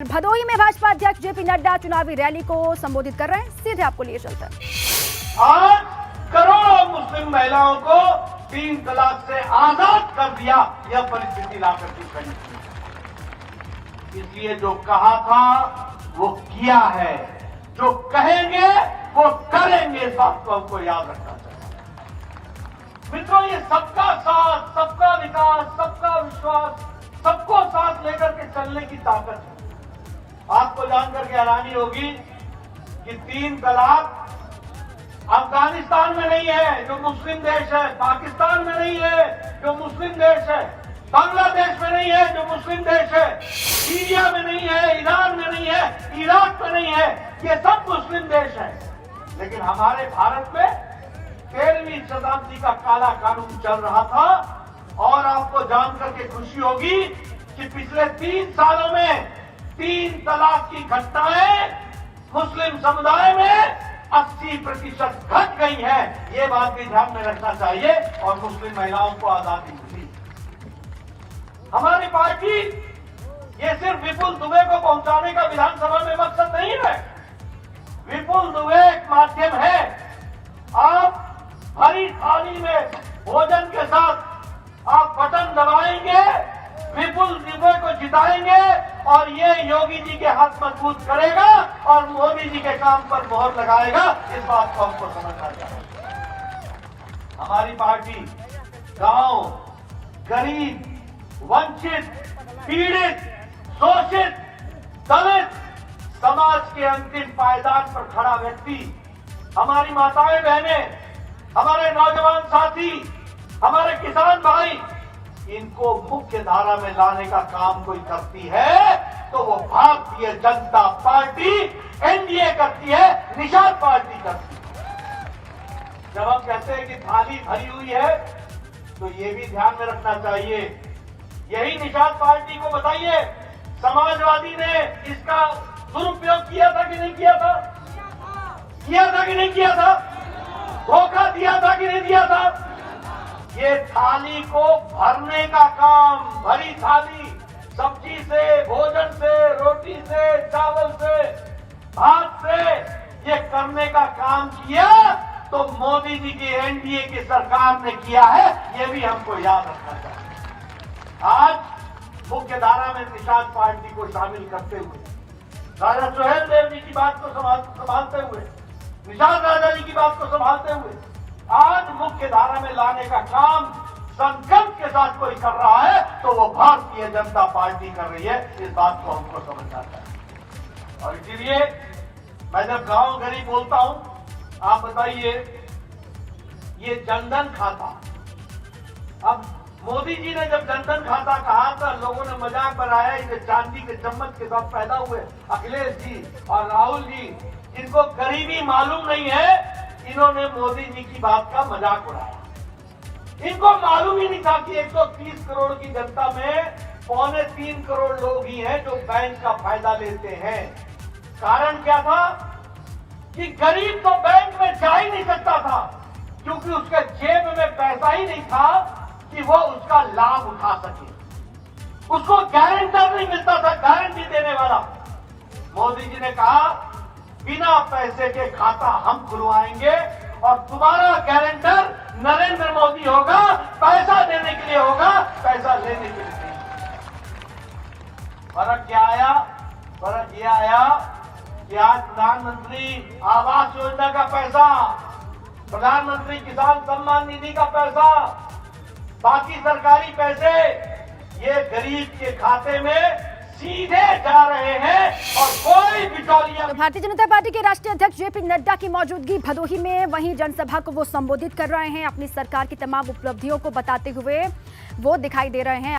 भदोही में भाजपा अध्यक्ष जेपी नड्डा चुनावी रैली को संबोधित कर रहे हैं। सीधे आपको लिए चलते हैं। आज करोड़ों मुस्लिम महिलाओं को 3 तलाक से आजाद कर दिया, यह परिस्थिति लाकर के खड़ी की। इसलिए जो कहा था वो किया है, जो कहेंगे वो करेंगे, इस बात को हमको याद रखना चाहिए। मित्रों, ये सबका साथ, सबका विकास, सबका विश्वास, सबको साथ लेकर के चलने की ताकत है। आपको जानकर के हैरानी होगी कि 3 तलाक अफगानिस्तान में नहीं है जो मुस्लिम देश है, पाकिस्तान में नहीं है जो मुस्लिम देश है, बांग्लादेश में नहीं है जो मुस्लिम देश है, सीरिया में नहीं है, ईरान में नहीं है, इराक में नहीं है, ये सब मुस्लिम देश है। लेकिन हमारे भारत में 13वीं शताब्दी का काला कानून चल रहा था। और आपको जानकर के खुशी होगी कि पिछले 3 सालों में 3 तलाक की घटनाएं मुस्लिम समुदाय में 80% घट गई है। ये बात भी ध्यान में रखना चाहिए। और मुस्लिम महिलाओं को आजादी मिली। हमारी पार्टी ये सिर्फ विपुल दुबे को पहुंचाने का विधानसभा में मकसद नहीं है। विपुल दुबे एक माध्यम है। आप भरी थाली में भोजन के साथ आप बटन दबाएंगे, विपुल दुबे को जिताएंगे और ये योगी जी के हाथ मजबूत करेगा और मोदी जी के काम पर मोहर लगाएगा। इस बात को हमको समझना चाहिए। हमारी पार्टी गांव, गरीब, वंचित, पीड़ित, शोषित, दलित समाज के अंतिम पायदान पर खड़ा व्यक्ति, हमारी माताएं बहनें, हमारे नौजवान साथी, हमारे किसान भाई, इनको मुख्य धारा में लाने का काम कोई करती है तो वो भारतीय जनता पार्टी एनडीए करती है, निषाद पार्टी करती है। जब हम कहते हैं कि थाली भरी हुई है तो ये भी ध्यान में रखना चाहिए। यही निषाद पार्टी को बताइए, समाजवादी ने इसका दुरुपयोग किया था कि नहीं किया था? किया था कि नहीं किया था? धोखा दिया था कि नहीं दिया था? ये थाली को भरने का काम, भरी थाली, सब्जी से, भोजन से, रोटी से, चावल से, भात से, ये करने का काम किया तो मोदी जी की एनडीए की सरकार ने किया है। ये भी हमको याद रखना चाहिए। आज मुख्य धारा में निषाद पार्टी को शामिल करते हुए, राजा सुहेल देव जी की बात को संभालते हुए, निषाद राजा जी की बात को संभालते हुए आज मुख्य धारा में लाने का काम संकल्प के साथ कोई कर रहा है तो वो भारतीय जनता पार्टी कर रही है। इस बात को हमको समझना चाहिए। और इसीलिए मैं जब गांव गरीब बोलता हूं, आप बताइए, ये जनधन खाता, अब मोदी जी ने जब जनधन खाता कहा था, लोगों ने मजाक बनाया, इसे चांदी के चम्मच के साथ पैदा हुए अखिलेश जी और राहुल जी, जिनको गरीबी मालूम नहीं है, इन्होंने मोदी जी की बात का मजाक उड़ाया। इनको मालूम ही नहीं था कि 130 करोड़ की जनता में 2.25 करोड़ लोग ही हैं जो बैंक का फायदा लेते हैं। कारण क्या था कि गरीब तो बैंक में जा ही नहीं सकता था क्योंकि उसके जेब में पैसा ही नहीं था कि वो उसका लाभ उठा सके। उसको गारंटर नहीं मिलता था, गारंटी देने वाला। मोदी जी ने कहा, बिना पैसे के खाता हम खुलवाएंगे और तुम्हारा गारंटर नरेंद्र मोदी होगा। पैसा देने के लिए होगा, पैसा लेने के लिए नहीं। फर्क क्या आया? फर्क ये आया कि आज प्रधानमंत्री आवास योजना का पैसा, प्रधानमंत्री किसान सम्मान निधि का पैसा, बाकी सरकारी पैसे ये गरीब के खाते में सीधे जा रहे हैं और कोई बिचौलिया। तो भारतीय जनता पार्टी के राष्ट्रीय अध्यक्ष जेपी नड्डा की मौजूदगी भदोही में, वहीं जनसभा को वो संबोधित कर रहे हैं। अपनी सरकार की तमाम उपलब्धियों को बताते हुए वो दिखाई दे रहे हैं।